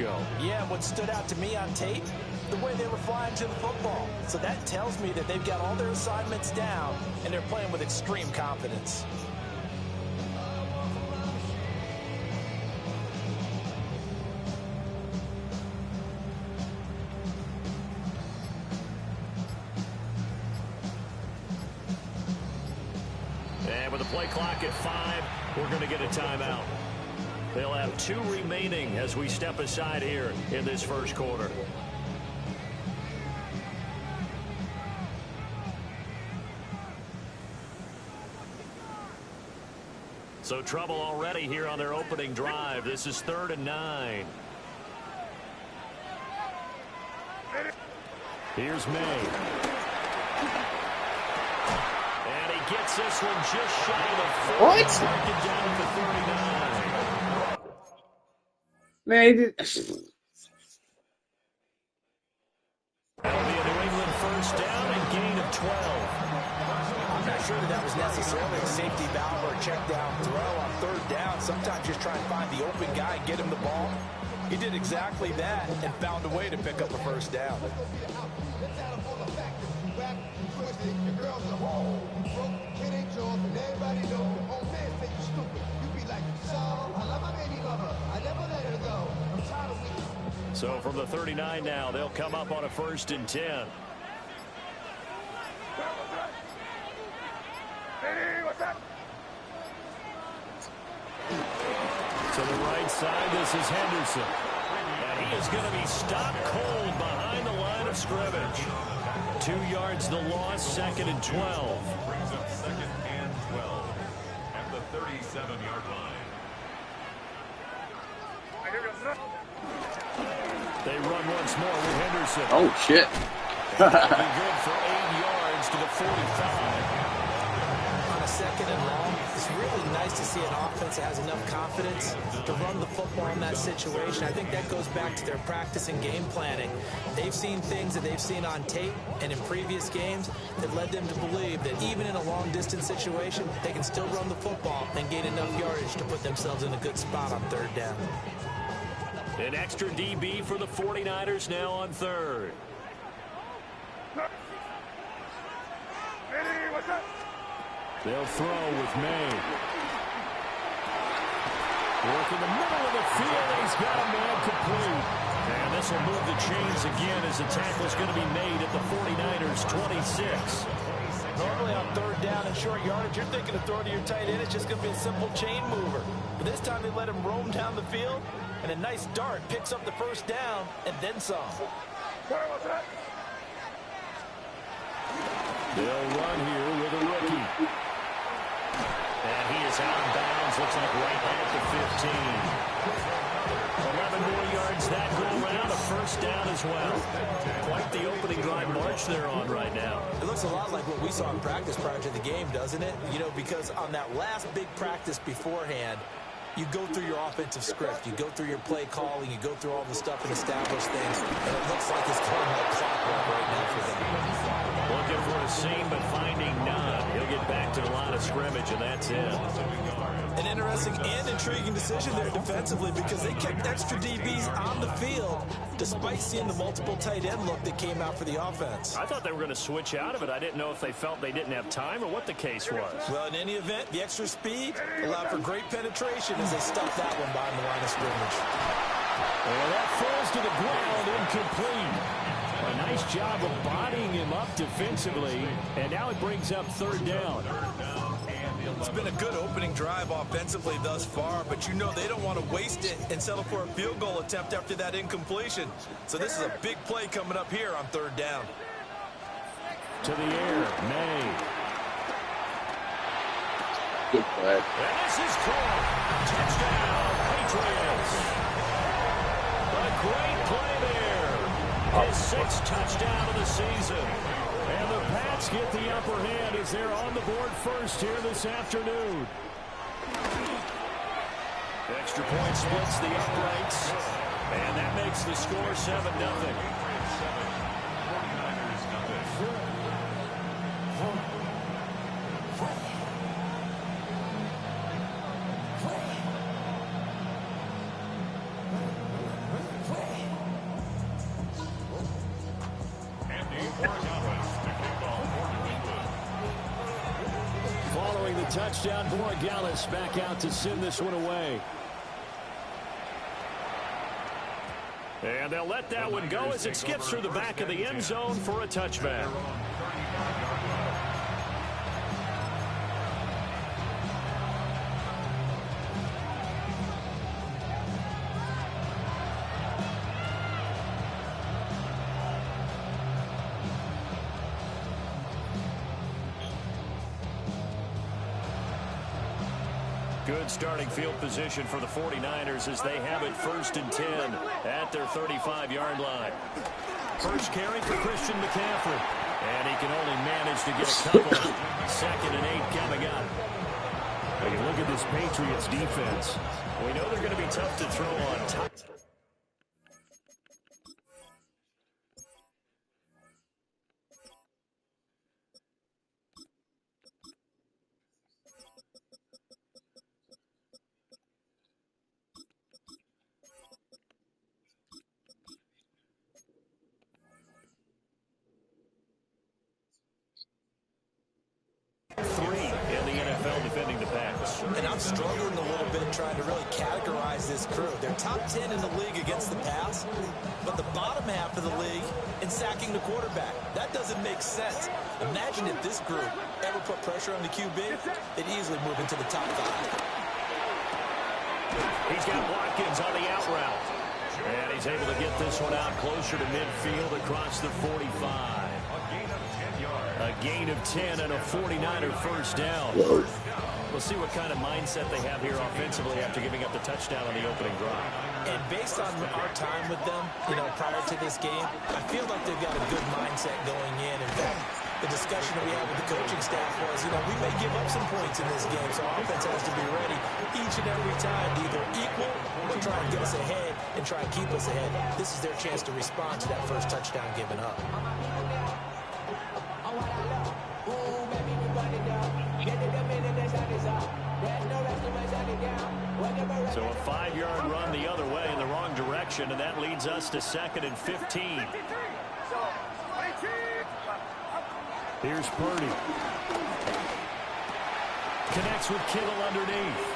ago. Yeah, what stood out to me on tape, the way they were flying to the football. So that tells me that they've got all their assignments down, and they're playing with extreme confidence. And with the play clock at 5, we're going to get a timeout. They'll have 2 remaining as we step aside here in this first quarter. So trouble already here on their opening drive. This is 3rd and 9. Here's May. And he gets this one just shy of 40. What? Mark it down to 39. Man, That'll be a New England first down and gain of 12. I'm not sure that was necessarily a safety valve or a check down throw on 3rd down. Sometimes just try and find the open guy and get him the ball. He did exactly that and found a way to pick up a first down. So from the 39 now, they'll come up on a 1st and 10. To the right side, this is Henderson. And he is going to be stopped cold behind the line of scrimmage. 2 yards the loss, 2nd and 12. Brings up 2nd and 12 at the 37-yard line. They run once more with Henderson. oh shit. That'll be good for 8 yards to the 45. On a 2nd and long, it's really nice to see an offense that has enough confidence to run the football in that situation. I think that goes back to their practice and game planning. They've seen things that they've seen on tape and in previous games that led them to believe that even in a long-distance situation, they can still run the football and gain enough yardage to put themselves in a good spot on 3rd down. An extra DB for the 49ers now on 3rd. They'll throw with May. Work in the middle of the field. He's got a man complete. And this will move the chains again as the tackle is going to be made at the 49ers' 26. Normally on 3rd down and short yardage, you're thinking of throwing to your tight end. It's just going to be a simple chain mover. But this time they let him roam down the field, and a nice dart picks up the first down and then some. They'll run here with a rookie. And he is out of bounds. Looks like right at the 15. 11 more yards that go around. A first down as well. Quite the opening drive march they're on right now. It looks a lot like what we saw in practice prior to the game, doesn't it? You know, because on that last big practice beforehand, you go through your offensive script. You go through your play calling. You go through all the stuff and establish things. And it looks like it's going like clockwork right now for them. Looking for a seam, but finding none. He'll get back to the line of scrimmage, and that's it. An interesting and intriguing decision there defensively because they kept extra DBs on the field despite seeing the multiple tight end look that came out for the offense. I thought they were going to switch out of it. I didn't know if they felt they didn't have time or what the case was. Well, in any event, the extra speed allowed for great penetration as they stuffed that one behind the line of scrimmage. And that falls to the ground, incomplete. A nice job of bodying him up defensively, and now it brings up 3rd down. It's been a good opening drive offensively thus far, but you know they don't want to waste it and settle for a field goal attempt after that incompletion. So this is a big play coming up here on 3rd down. To the air, May. Good play. And this is caught. Touchdown, Patriots. A great play there. His 6th touchdown of the season. And the Pats get the upper hand as they're on the board first here this afternoon. Extra point splits the uprights. And that makes the score 7-0. touchdown. Borregales back out to send this one away. And they'll let that one go as it skips through the back of the end zone for a touchback. Good starting field position for the 49ers as they have it 1st and 10 at their 35-yard line. First carry for Christian McCaffrey. And he can only manage to get a couple. 2nd and 8 coming up. When you look at this Patriots defense, we know they're going to be tough to throw on top. Defending the pass. And I'm struggling a little bit trying to really categorize this crew. They're top 10 in the league against the pass, but the bottom half of the league in sacking the quarterback. That doesn't make sense. Imagine if this group ever put pressure on the QB, they'd easily move into the top 5. He's got Watkins on the out route. And he's able to get this one out closer to midfield across the 45. A gain of 10 and a 49er first down. We'll see what kind of mindset they have here offensively after giving up the touchdown on the opening drive. And based on our time with them, prior to this game, I feel like they've got a good mindset going in. In fact, the discussion that we had with the coaching staff was, we may give up some points in this game, so our offense has to be ready each and every time to either equal or try and get us ahead and try and keep us ahead. This is their chance to respond to that first touchdown given up. So a 5-yard run the other way in the wrong direction, and that leads us to 2nd and 15. Here's Purdy. Connects with Kittle underneath.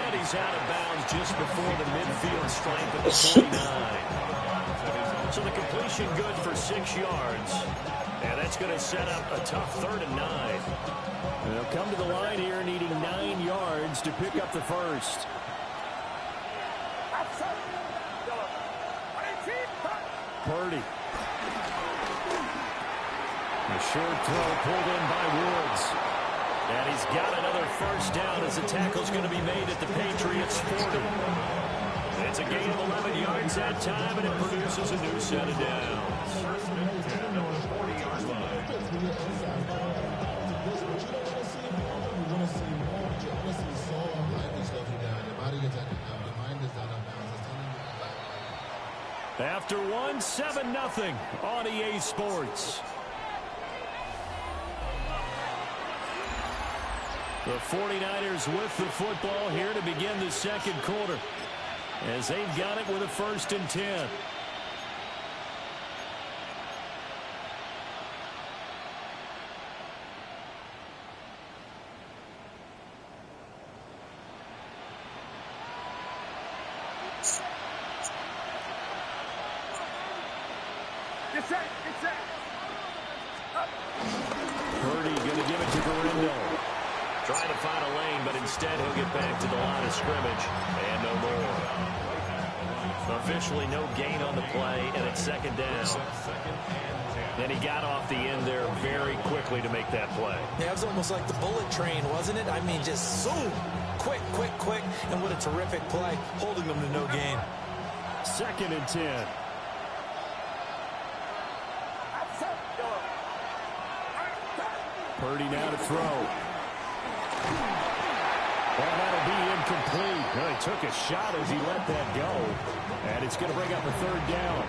And he's out of bounds just before the midfield stripe at the 49. So the completion good for 6 yards. And that's going to set up a tough 3rd and 9. And they'll come to the line here needing 9 yards to pick up the first. Purdy. The short throw pulled in by Woods. And he's got another first down as the tackle's going to be made at the Patriots' 40. It's a gain of 11 yards that time, and it produces a new set of downs. After one, 7-0 on EA Sports. The 49ers with the football here to begin the 2nd quarter, as they've got it with a 1st and 10. Purdy going to give it to Garendo. Trying to find a lane, but instead he'll get back to the line of scrimmage. And no more. Officially no gain on the play, and it's 2nd down. And he got off the end there very quickly to make that play. Yeah, it was almost like the bullet train, wasn't it? I mean, just zoom. Quick, quick, quick. And what a terrific play, holding them to no gain. 2nd and 10. Purdy now to throw. Well, that'll be incomplete. Well, he took a shot as he let that go. And it's going to bring up a 3rd down.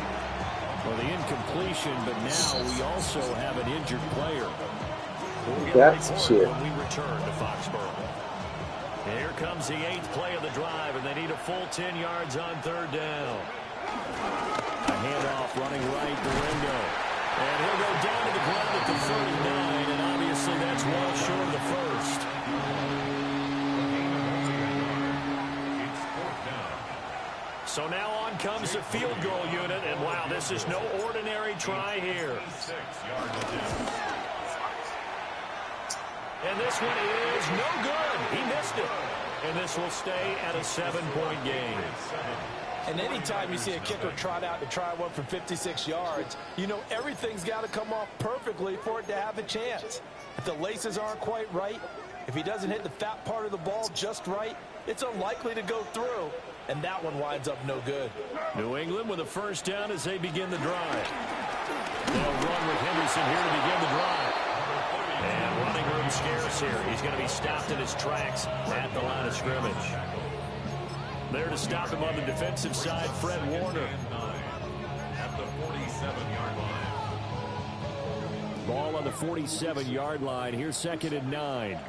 Well, the incompletion, but now we also have an injured player. We'll get a report when we return to Foxborough. And here comes the 8th play of the drive, and they need a full 10 yards on 3rd down. A handoff running right, Garendo. And he'll go down to the ground at the 39, and obviously that's well short of the first. So now on comes the field goal unit, and wow, this is no ordinary try here. And this one is no good. He missed it. And this will stay at a 7-point game. And anytime you see a kicker trot out to try one from 56 yards, you know everything's got to come off perfectly for it to have a chance. If the laces aren't quite right, if he doesn't hit the fat part of the ball just right, it's unlikely to go through. And that one winds up no good. New England with a first down as they begin the drive. They'll run with Henderson here to begin the drive. And running room scarce here. He's going to be stopped in his tracks at the line of scrimmage. There to stop him on the defensive side, Fred Warner. At the 47-yard line. Ball on the 47-yard line. Here's 2nd and 9.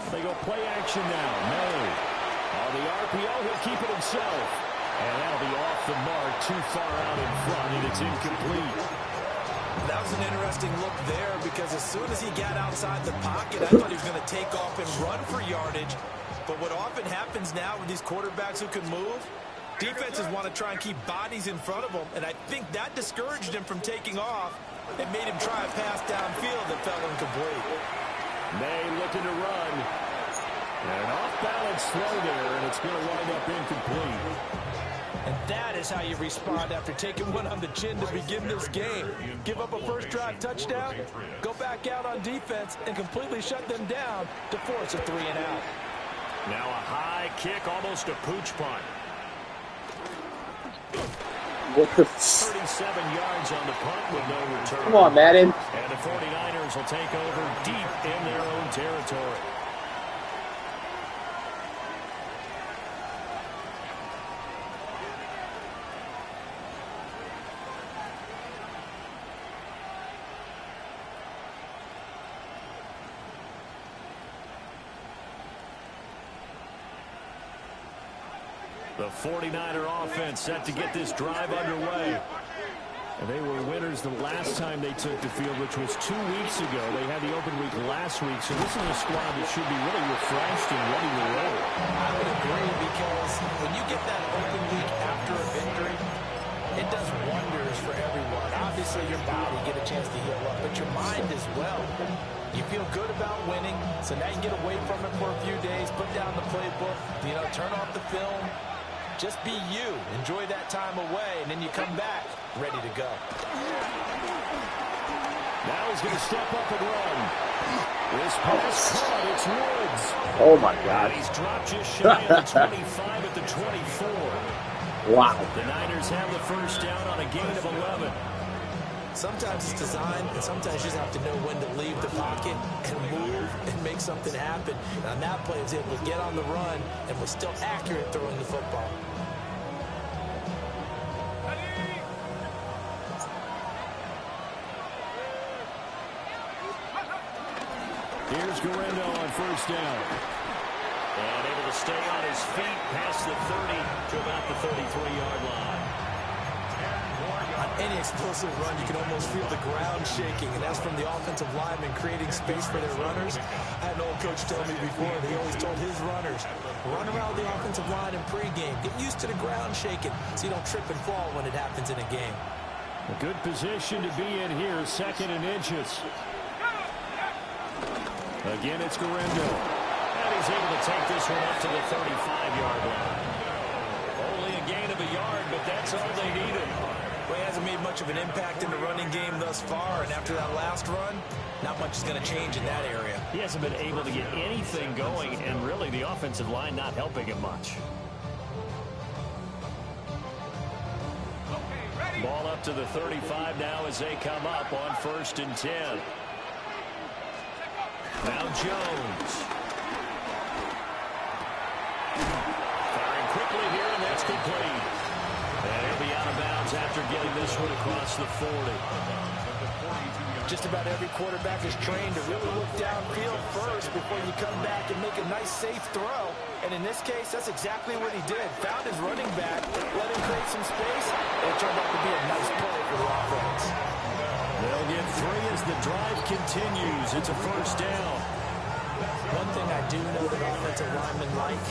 They go play action now. May. On the RPO, he'll keep it himself. And that'll be off the mark, too far out in front, and it's incomplete. That was an interesting look there because as soon as he got outside the pocket, I thought he was going to take off and run for yardage. But what often happens now with these quarterbacks who can move, defenses want to try and keep bodies in front of them, and I think that discouraged him from taking off. It made him try a pass downfield that fell incomplete. May looking to run. And an off-balance throw there, and it's going to wind up incomplete. And that is how you respond after taking one on the chin to begin this game. Give up a first-drive touchdown, go back out on defense, and completely shut them down to force a 3-and-out. Now a high kick, almost a pooch punt. What the 37 yards on the punt with no return. Come on, Madden. And the 49ers will take over deep in their own territory. The 49er offense set to get this drive underway. And they were winners the last time they took the field, which was 2 weeks ago. They had the open week last week, so this is a squad that should be really refreshed and ready to roll. I would agree because when you get that open week after a victory, it does wonders for everyone. Obviously, your body get a chance to heal up, but your mind as well. You feel good about winning, so now you get away from it for a few days, put down the playbook, turn off the film. Just be you. Enjoy that time away, and then you come back ready to go. Now he's going to step up and run. This pass caught. It's Woods. Oh, my God. And he's dropped just shy of the 25 at the 24. Wow. The Niners have the first down on a gain of 11. Sometimes it's design, and sometimes you just have to know when to leave the pocket and move and make something happen. And on that play, he was able to get on the run and was still accurate throwing the football. Here's Guerrero on first down. And able to stay on his feet past the 30 to about the 33-yard line. On any explosive run, you can almost feel the ground shaking, and that's from the offensive linemen creating space for their runners. I had an old coach tell me before, he always told his runners, run around the offensive line in pregame. Get used to the ground shaking so you don't trip and fall when it happens in a game. A good position to be in here, 2nd and inches. Again, it's Guerrero. And he's able to take this one up to the 35-yard line. Only a gain of a yard, but that's all they needed. Well, he hasn't made much of an impact in the running game thus far, and after that last run, not much is going to change in that area. He hasn't been able to get anything going, and really the offensive line not helping him much. Ball up to the 35 now as they come up on 1st and 10. Now Jones. Firing quickly here, and that's complete. And he'll be out of bounds after getting this one across the 40. Just about every quarterback is trained to really look downfield first before you come back and make a nice, safe throw. And in this case, that's exactly what he did. Found his running back, let him create some space, and it turned out to be a nice play for the offense. They'll get 3 as the drive continues. It's a first down. One thing I do know that offensive linemen like,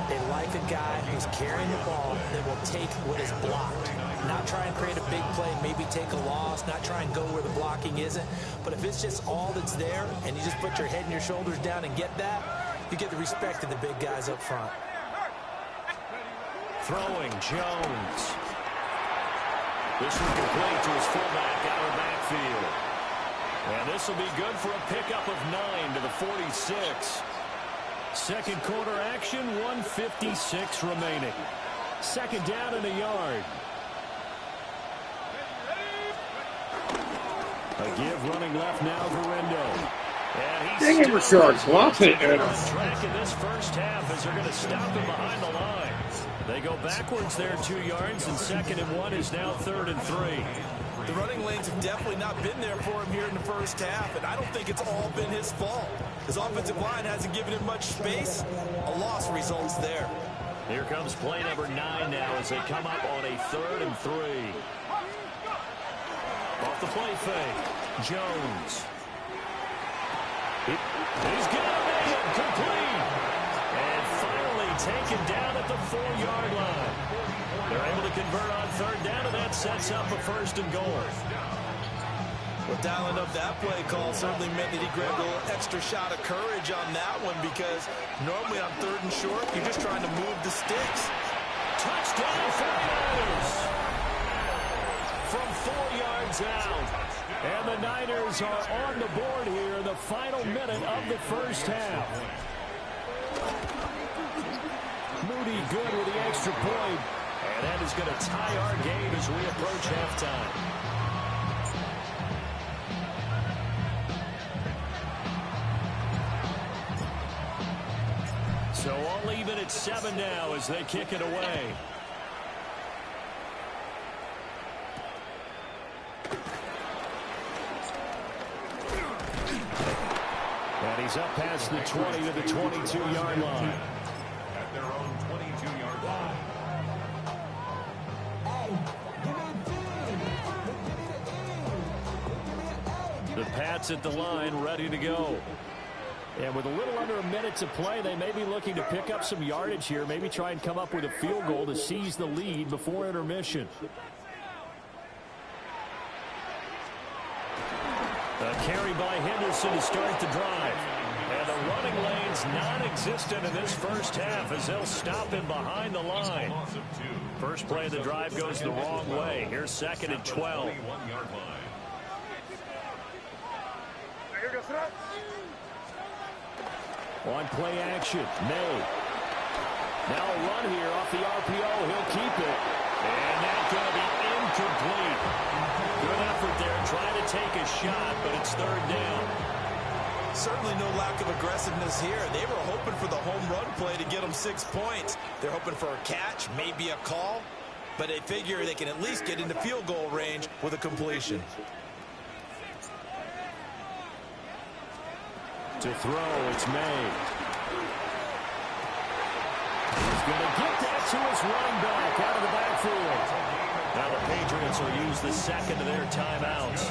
they like a guy who's carrying the ball that will take what is blocked. Not try and create a big play, maybe take a loss, not try and go where the blocking isn't. But if it's just all that's there and you just put your head and your shoulders down and get that, you get the respect of the big guys up front. Throwing Jones. This one complete to his fullback out of the backfield. And this will be good for a pickup of 9 to the 46. Second quarter action, 1:56 remaining. Second down and a yard. A give running left now, Verindo. And he's Dang it, Rashard, drop it. on track in this first half as they're going to stop him behind the line. They go backwards there 2 yards, and 2nd and 1 is now 3rd and 3. The running lanes have definitely not been there for him here in the first half, and I don't think it's all been his fault. His offensive line hasn't given him much space. A loss results there. Here comes play number 9 now as they come up on a 3rd and 3. Off the play fake, Jones. He's got it, complete. And finally taken down at the 4-yard line. They're able to convert on 3rd down, and that sets up a 1st and goal. Well, dialing up that play call certainly meant that he grabbed a little extra shot of courage on that one, because normally on 3rd and short, you're just trying to move the sticks. Touchdown, 49ers! From 4 yards out. And the Niners are on the board here in the final minute of the first half. Moody good with the extra point. And that is going to tie our game as we approach halftime. So all even at 7 now as they kick it away. And he's up past the 20 to the 22-yard line. At their own 22-yard line. The Pats at the line, ready to go. And with a little under a minute to play, they may be looking to pick up some yardage here, maybe try and come up with a field goal to seize the lead before intermission. A carry by Henderson to start the drive. And the running lane's non-existent in this first half as they'll stop him behind the line. First play of the drive goes the wrong way. Here's 2nd and 12. On play action, May. Now a run here off the RPO. He'll keep it. And that's going to be incomplete. Good effort there, trying to take a shot, but it's 3rd down. Certainly no lack of aggressiveness here. They were hoping for the home run play to get them 6 points. They're hoping for a catch, maybe a call, but they figure they can at least get into field goal range with a completion. To throw, it's May. He's going to get that to his running back out of the backfield. Now the Patriots will use the 2nd of their timeouts,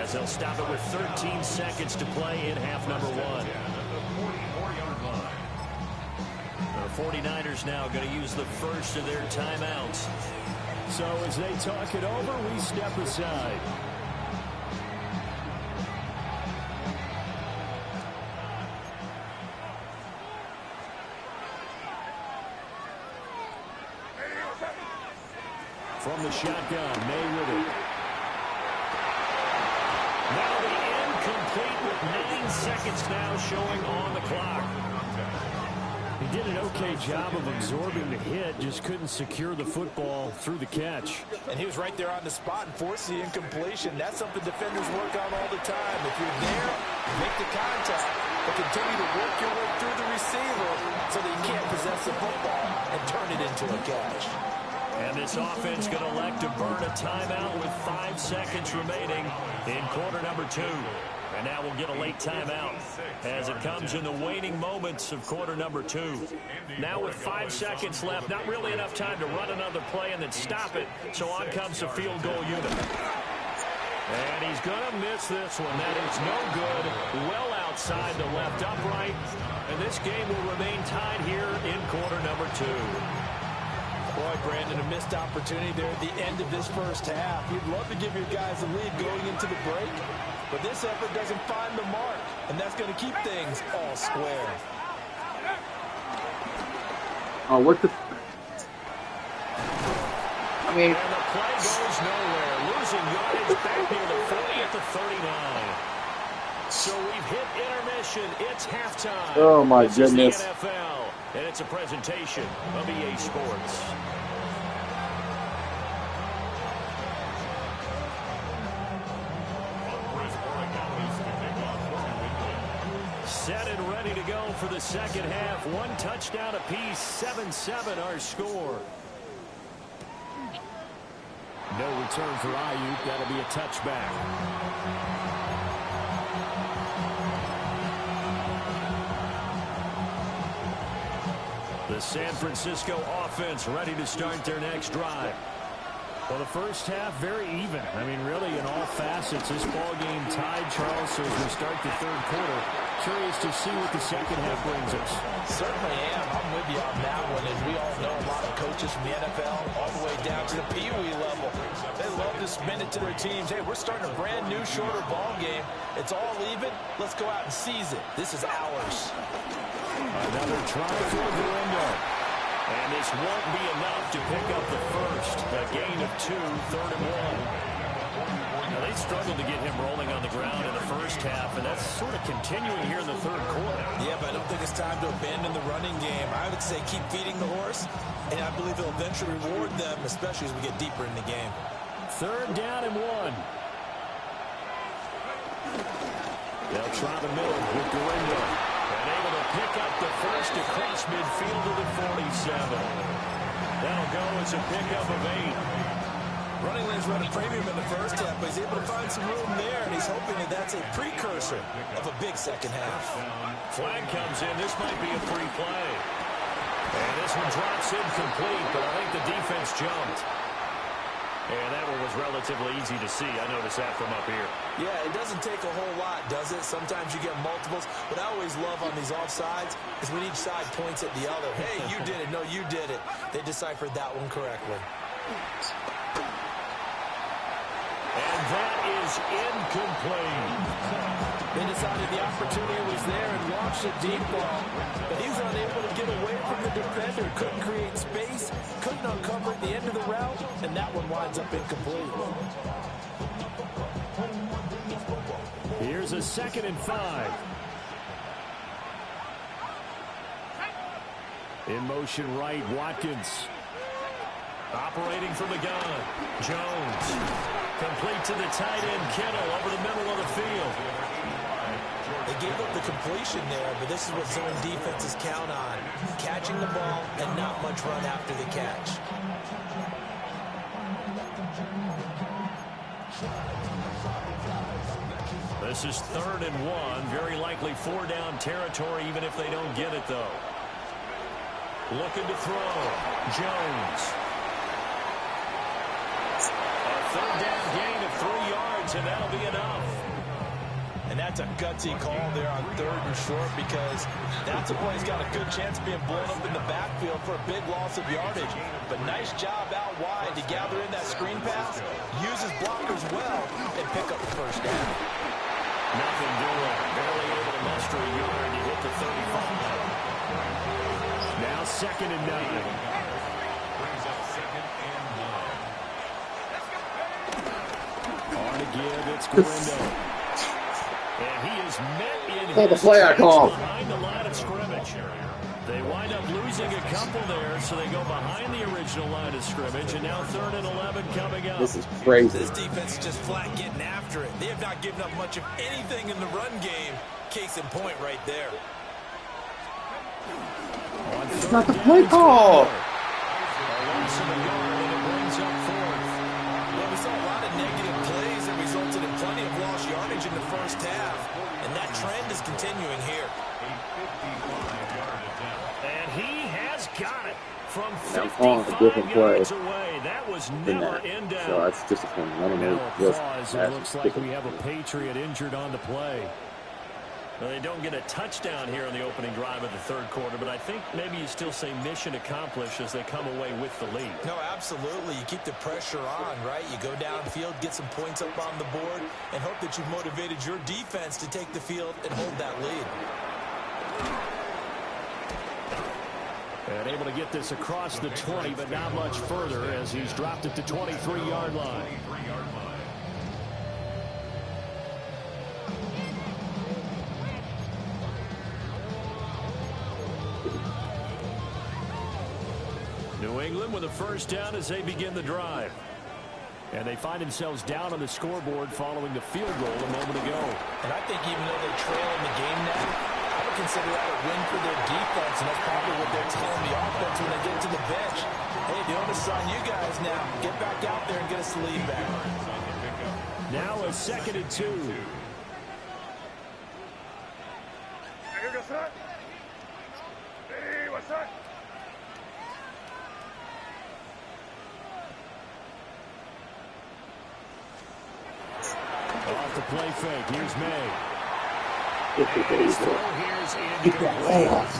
as they'll stop it with 13 seconds to play in half number 1. The 49ers now going to use the first of their timeouts. So as they talk it over, we step aside. From the shotgun, May with it. Now the incomplete with 9 seconds now showing on the clock. He did an okay job of absorbing the hit, just couldn't secure the football through the catch. And he was right there on the spot and forced the incompletion. That's something defenders work on all the time. If you're there, make the contact, but continue to work your way through the receiver so that you can't possess the football and turn it into a catch. And this offense going to elect to burn a timeout with 5 seconds remaining in quarter number 2. And now we'll get a late timeout as it comes in the waning moments of quarter number 2. Now with 5 seconds left, not really enough time to run another play and then stop it. So on comes the field goal unit. And he's going to miss this one. That is no good. Well side to left upright. And this game will remain tied here in quarter number 2. Boy, Brandon, a missed opportunity there at the end of this first half. You'd love to give your guys a lead going into the break, but this effort doesn't find the mark, and that's going to keep things all square. Oh, what the... I mean... And the play goes nowhere. Losing yardage back near the 40 at the 39. So we've hit intermission. It's halftime. Oh, my goodness. This is the NFL, and it's a presentation of EA Sports. Set and ready to go for the second half. 1 touchdown apiece, 7-7 our score. No return for Ayuk. That'll be a touchback. The San Francisco offense ready to start their next drive. Well, the first half, very even. I mean, really, in all facets, this ball game tied, Charles, so as we start the third quarter. Curious to see what the second half brings us. Certainly am. I'm with you on that one. And we all know a lot of coaches from the NFL all the way down to the Pee-wee level. They love to spin it to their teams. Hey, we're starting a brand new, shorter ball game. It's all even. Let's go out and seize it. This is ours. Another try for Gurindo. And this won't be enough to pick up the first. A gain of 2, 3rd and 1. Now, they struggled to get him rolling on the ground in the first half, and that's sort of continuing here in the third quarter. Yeah, but I don't think it's time to abandon the running game. I would say keep feeding the horse, and I believe it'll eventually reward them, especially as we get deeper in the game. 3rd down and 1. They'll try the middle with Gurindo. And able to pick up the first across midfield to the 47. That'll go as a pickup of 8. Running lanes run a premium in the first half, but he's able to find some room there, and he's hoping that that's a precursor of a big second half. Flag comes in. This might be a free play. And this one drops incomplete, but I think the defense jumped. And that one was relatively easy to see. I noticed that from up here. Yeah, it doesn't take a whole lot, does it? Sometimes you get multiples. What I always love on these offsides is when each side points at the other. Hey, you did it. No, you did it. They deciphered that one correctly. And that is incomplete. They decided the opportunity was there and launched a deep ball. But he's unable to get away from the defender. Couldn't create space. Couldn't uncover at the end of the route. And that one winds up incomplete. Here's a 2nd and 5. In motion right, Watkins. Operating from the gun. Jones. Complete to the tight end, Kittle, over the middle of the field. They gave up the completion there, but this is what zone defenses count on. Catching the ball and not much run after the catch. This is 3rd and 1. Very likely 4-down territory, even if they don't get it, though. Looking to throw. Jones. A 3rd down gain of 3 yards, and that'll be enough. And that's a gutsy call there on 3rd and short, because that's a play he's got a good chance of being blown up in the backfield for a big loss of yardage. But nice job out wide to gather in that screen pass, use his blockers well, and pick up the first down. Nothing doing. Barely able to muster a yard to hit the 35. Now 2nd and 9. Brings up 2nd and 9. On to give, it's Gurindo. And he is met in the his play I called. behind the line of scrimmage. They wind up losing a couple there, so they go behind the original line of scrimmage, and now 3rd and 11 coming up. This is crazy. This defense is just flat getting after it. They have not given up much of anything in the run game. Case in point right there. It's not the play call. We saw a lot of negative plays that resulted in plenty of lost yardage in the first half, and that trend is continuing here. And he has got it from On a 55 different play yards away. That was never in doubt. So that's disappointing. I don't know. Now applause. It looks like we have a Patriot injured on the play. Well, they don't get a touchdown here on the opening drive of the third quarter, but I think maybe you still say mission accomplished as they come away with the lead. No, absolutely. You keep the pressure on, right? You go downfield, get some points up on the board, and hope that you've motivated your defense to take the field and hold that lead. And able to get this across the 20, but not much further as he's dropped it to 23-yard line. New England with a first down as they begin the drive. And they find themselves down on the scoreboard following the field goal a moment ago. And I think even though they trail in the game now, I would consider that a win for their defense, and that's probably what they're telling the offense when they get to the bench. Hey, the onus is on you guys now. Get back out there and get us the lead back. Now a 2nd and 2. Off the play fake. Here's May. Get that way off.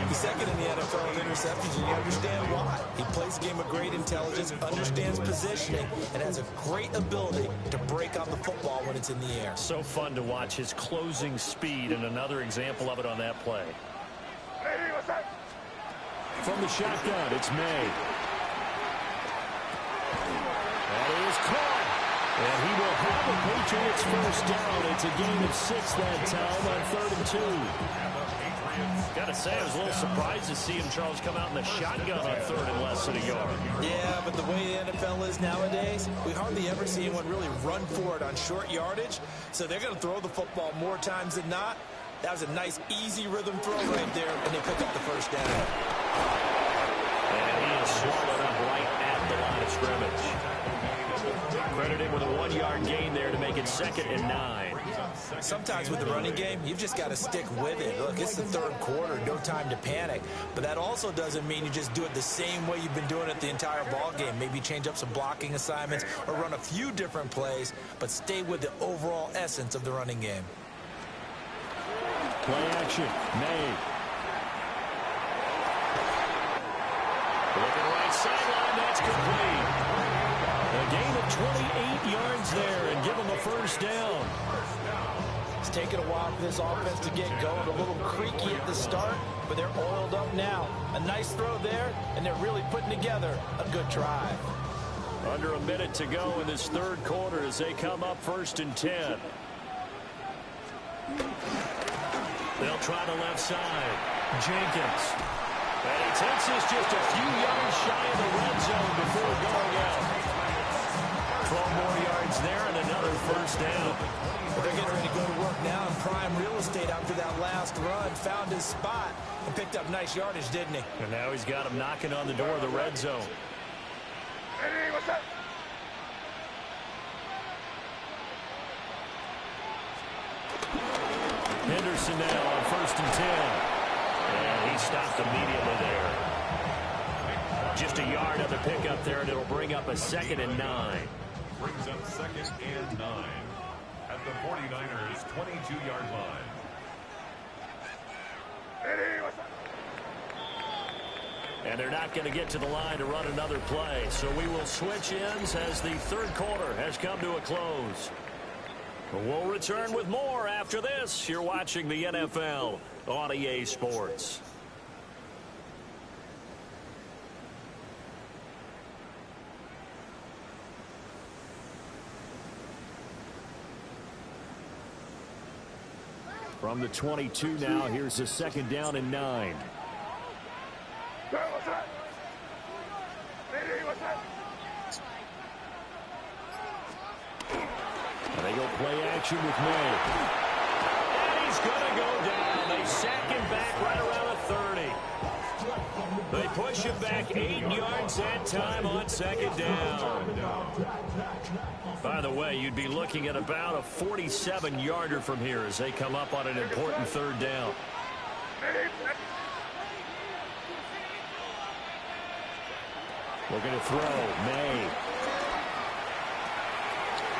He's second in the NFL in interceptions, and you understand why. He plays a game of great intelligence, understands positioning, and has a great ability to break on the football when it's in the air. So fun to watch his closing speed, and another example of it on that play. From the shotgun, it's May. That is caught. And he will have the Patriots first down. It's a gain of 6 that time on 3rd and 2. Got to say, I was a little surprised to see him, Charles, come out in the shotgun on 3rd and less than a yard. Yeah, but the way the NFL is nowadays, we hardly ever see anyone really run for it on short yardage. So they're going to throw the football more times than not. That was a nice, easy rhythm throw right there, and they pick up the first down. And he is swallowed up right at the line of scrimmage. Credit him with a 1-yard gain there to make it 2nd and 9. Sometimes with the running game, you've just got to stick with it. Look, it's the third quarter, no time to panic. But that also doesn't mean you just do it the same way you've been doing it the entire ball game. Maybe change up some blocking assignments or run a few different plays, but stay with the overall essence of the running game. Play action, May. Looking right sideline, that's complete. A gain of 28 yards there and give them a first down. It's taken a while for this offense to get going. A little creaky at the start, but they're oiled up now. A nice throw there, and they're really putting together a good drive. Under a minute to go in this third quarter as they come up 1st and 10. They'll try the left side. Jenkins. And he takes this just a few yards shy of the red zone before going out. 12 more yards there and another first down. But they're getting ready to go to work now in prime real estate after that last run. Found his spot and picked up nice yardage, didn't he? And now he's got him knocking on the door of the red zone. Hey, what's up? Henderson now on 1st and 10. And he stopped immediately there. Just a yard on the pickup there, and it'll bring up a 2nd and 9. Brings up 2nd and 9 at the 49ers' 22-yard line. Hey, what's up? And they're not going to get to the line to run another play. So we will switch ends as the third quarter has come to a close. We'll return with more after this. You're watching the NFL on EA Sports. From the 22 now, here's a 2nd down and 9. Hey, what's up? Hey, what's up? And they go play action with May. And he's going to go down. They sack him back right around the 30. They push him back 8 yards that time on 2nd down. By the way, you'd be looking at about a 47-yarder from here as they come up on an important 3rd down. Looking to throw. May.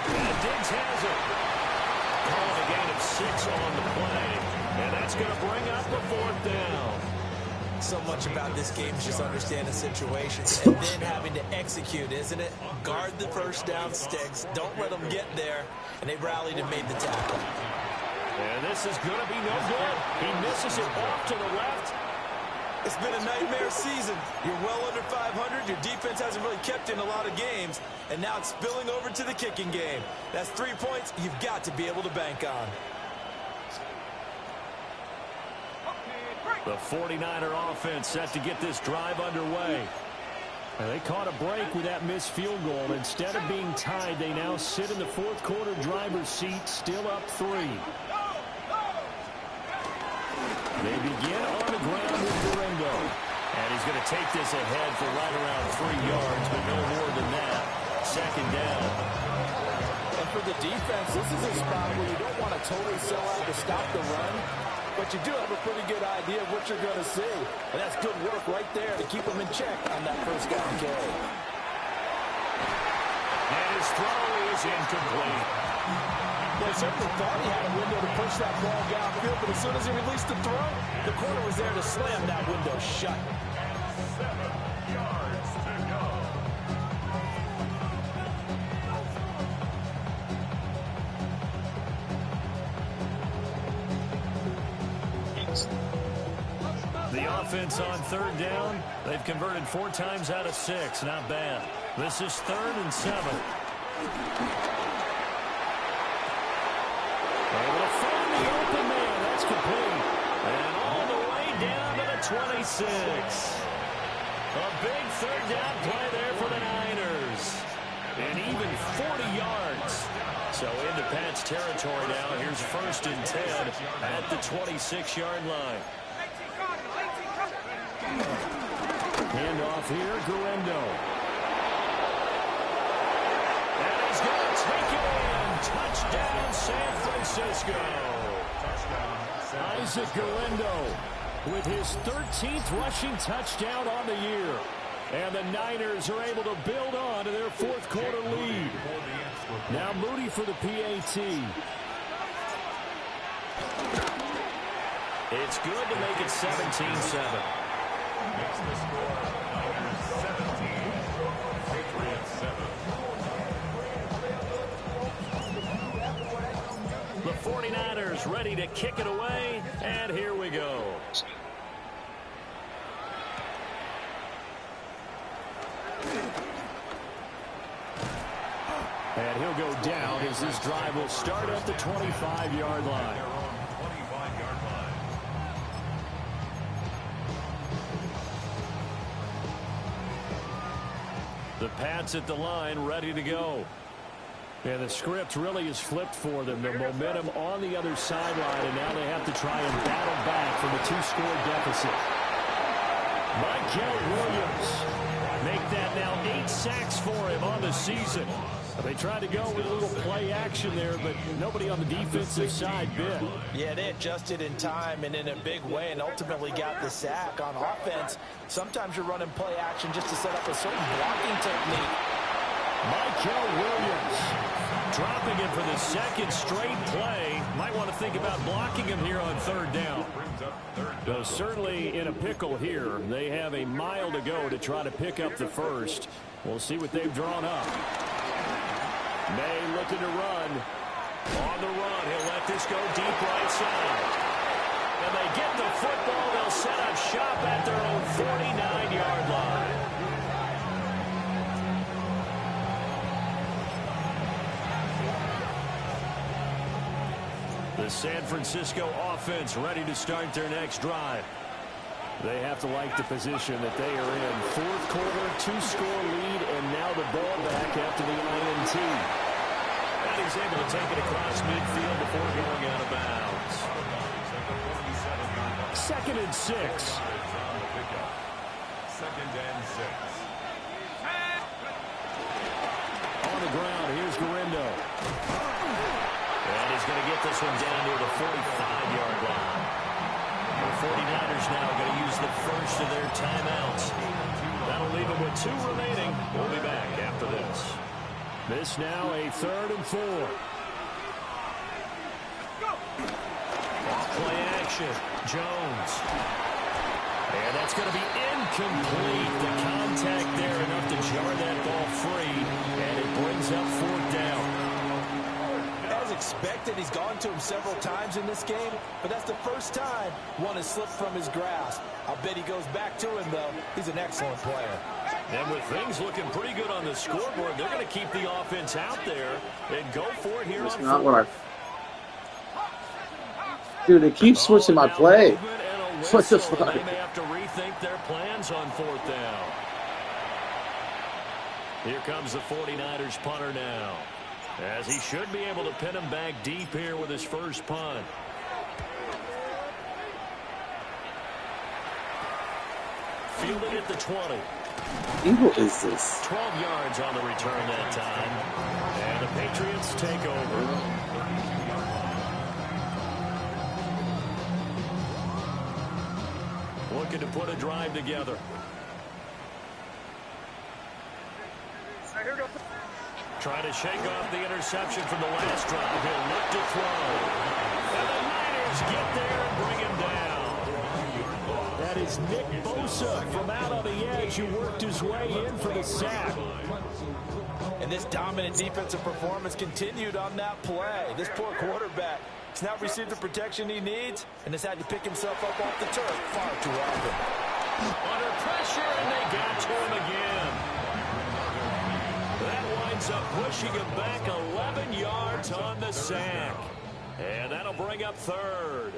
And Diggs has it. calling a gain of 6 on the play. And that's going to bring up the 4th down. So much about this game is just understanding situations and then having to execute, isn't it? Guard the first down sticks. Don't let them get there. And they rallied and made the tackle. And this is going to be no good. He misses it off to the left. It's been a nightmare season. You're well under 500. Your defense hasn't really kept in a lot of games. And now it's spilling over to the kicking game. That's 3 points you've got to be able to bank on. The 49er offense set to get this drive underway. And they caught a break with that missed field goal. Instead of being tied, they now sit in the 4th quarter driver's seat, still up 3. They begin on the ground with Guerrero. And he's going to take this ahead for right around 3 yards, but no more than that. 2nd down. And for the defense, this is a spot where you don't want to totally sell out to stop the run, but you do have a pretty good idea of what you're going to see. And that's good work right there to keep them in check on that first down carry. And his throw is incomplete. Well, certainly thought he had a window to push that ball downfield, but as soon as he released the throw, the corner was there to slam that window shut. 7 yards to go. The offense on 3rd down, they've converted 4 times out of 6. Not bad. This is 3rd and 7. Able to find the open man. That's complete. And all the way down to the 26. A big 3rd down play there for the Niners. And even 40 yards. So into Pat's territory now. Here's 1st and 10 at the 26-yard line. Handoff here, Guerrero. And he's going to take it in. Touchdown, San Francisco. Isaac Guerrero with his 13th rushing touchdown on the year. And the Niners are able to build on to their 4th quarter lead. Now Moody for the PAT. It's good to make it 17-7. Makes the score Niners 17, Patriots 7. The 49ers ready to kick it away, and here we go. And he'll go down as this drive will start at the 25-yard line. Their own 25-yard line. The Pats at the line, ready to go. And the script really is flipped for them. The momentum on the other sideline, and now they have to try and battle back from a 2-score deficit. Michael Williams make that now 8 sacks for him on the season. They tried to go with a little play action there, but nobody on the defensive side bit. Yeah, they adjusted in time and in a big way and ultimately got the sack on offense. Sometimes you're running play action just to set up a certain blocking technique. Michael Williams dropping it for the 2nd straight play. Might want to think about blocking him here on 3rd down. Though certainly in a pickle here. They have a mile to go to try to pick up the 1st. We'll see what they've drawn up. May looking to run. On the run, he'll let this go deep right side. And they get the football. They'll set up shop at their own 49-yard line. The San Francisco offense ready to start their next drive. They have to like the position that they are in. 4th quarter, 2-score lead, and now the ball back after the INT. And he's able to take it across midfield before going out of bounds. 2nd and 6. 2nd and 6. On the ground, here's Guerrero. And he's going to get this one down near the 45-yard line. The 49ers now going to use the first of their timeouts. That'll leave them with 2 remaining. We'll be back after this. This now a 3rd and 4. possession. Jones. And that's going to be incomplete. The contact there enough to jar that ball free. And it brings up 4th down. As expected, he's gone to him several times in this game, but that's the first time one has slipped from his grasp. I'll bet he goes back to him, though. He's an excellent player. And with things looking pretty good on the scoreboard, they're going to keep the offense out there and go for it here That's on not 4th. what Dude, they keep switching my play. What the fuck? They may have to rethink their plans on 4th down. Here comes the 49ers punter now, as he should be able to pin him back deep here with his first punt. Fielded at the 20. Evil is this? 12 yards on the return that time. And the Patriots take over. Looking to put a drive together. Trying to shake off the interception from the last drive. He'll look to throw. And the Niners get there and bring him down. That is Nick Bosa from out on the edge who worked his way in for the sack. And this dominant defensive performance continued on that play. This poor quarterback has not received the protection he needs and has had to pick himself up off the turf far too often. Under pressure, and they got to him again. That winds up pushing him back 11 yards on the sack. And that'll bring up 3rd.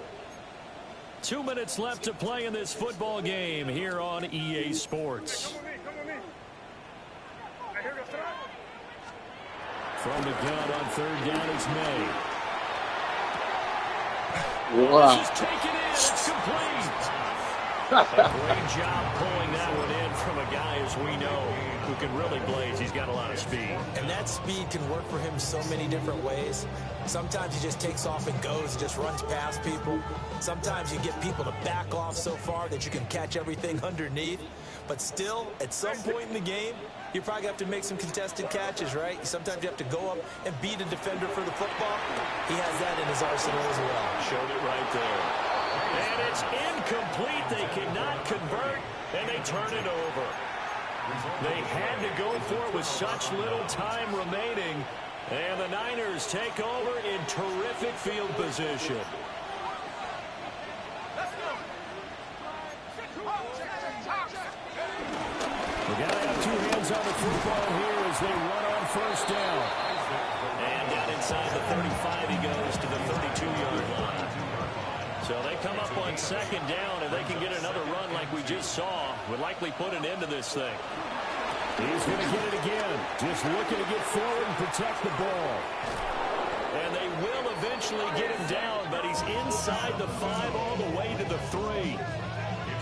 2 minutes left to play in this football game here on EA Sports. From the gun on 3rd down is May. Wow. Just take it in. It's complete. A great job pulling that one in from a guy, as we know, who can really blaze. He's got a lot of speed. And that speed can work for him so many different ways. Sometimes he just takes off and goes, just runs past people. Sometimes you get people to back off so far that you can catch everything underneath. But still, at some point in the game, you probably have to make some contested catches, right? Sometimes you have to go up and beat a defender for the football. He has that in his arsenal as well. Showed it right there. And it's incomplete. They cannot convert, and they turn it over. They had to go for it with such little time remaining. And the Niners take over in terrific field position. We got to have 2 hands on the football here as they run on 1st down. And down inside the 35, he goes to the 32-yard line. So they come up on 2nd down, and they can get another run like we just saw. Would likely put an end to this thing. He's going to get it again. Just looking to get forward and protect the ball. And they will eventually get him down, but he's inside the 5 all the way to the 3.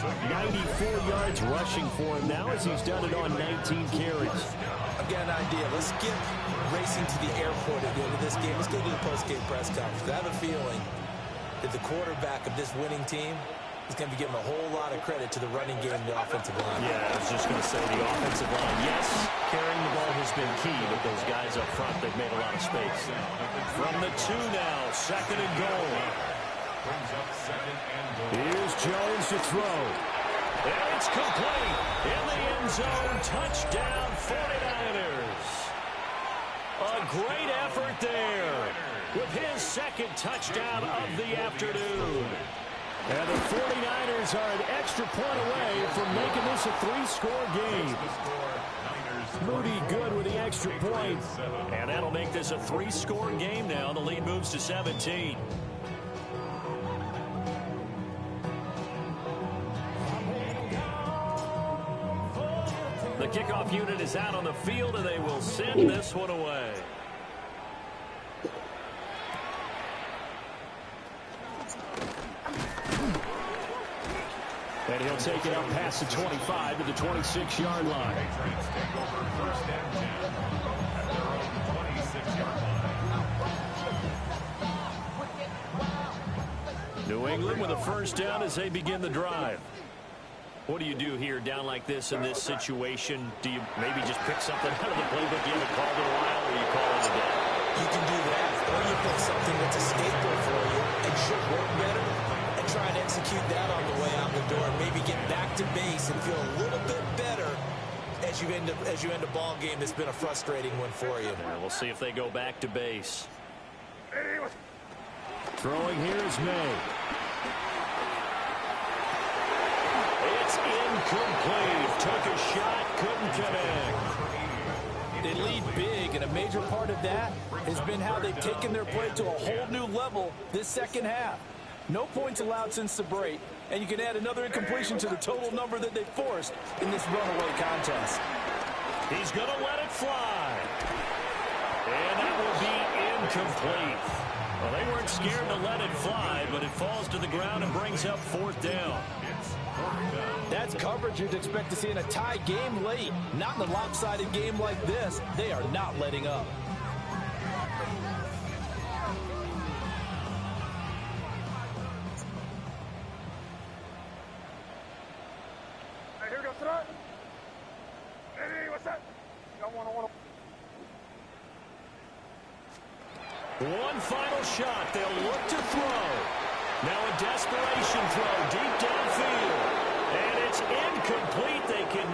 94 yards rushing for him now as he's done it on 19 carries. I've got an idea. Let's skip racing to the airport at the end of this game. Let's go to the post-game press conference. I have a feeling that the quarterback of this winning team is going to be giving a whole lot of credit to the running game and the offensive line. Yeah, I was just going to say the offensive line, yes, carrying the ball has been key, but those guys up front, they've made a lot of space. From the 2 now, 2nd and goal. Here's Jones to throw. And it's complete. In the end zone, touchdown 49ers. A great effort there with his 2nd touchdown of the afternoon. And the 49ers are an extra point away from making this a 3-score game. Moody good with the extra point. And that'll make this a 3-score game now. The lead moves to 17. The kickoff unit is out on the field, and they will send this one away. And he'll take it up past the 25 to the 26-yard line. New England with a 1st down as they begin the drive. What do you do here down like this in this situation? Do you maybe just pick something out of the playbook you haven't called in a while, or you call it a day? You can do that, or you pick something that's a staple for you and should work better and try and execute that on the way out the door. Maybe get back to base and feel a little bit better as you end a ball game that's been a frustrating one for you. Yeah, we'll see if they go back to base. Throwing here is May. It's incomplete. Took a shot, couldn't connect. They lead big, and a major part of that has been how they've taken their play to a whole new level this second half. No points allowed since the break, and you can add another incompletion to the total number that they forced in this runaway contest. He's going to let it fly. And that will be incomplete. Well, they weren't scared to let it fly, but it falls to the ground and brings up 4th down. That's coverage you'd expect to see in a tie game late. Not in a lopsided game like this. They are not letting up. Hey, here we go, tonight. Hey, what's that? Got one. One final shot. They'll look to throw. Now a desperation throw deep downfield. And it's incomplete. They cannot.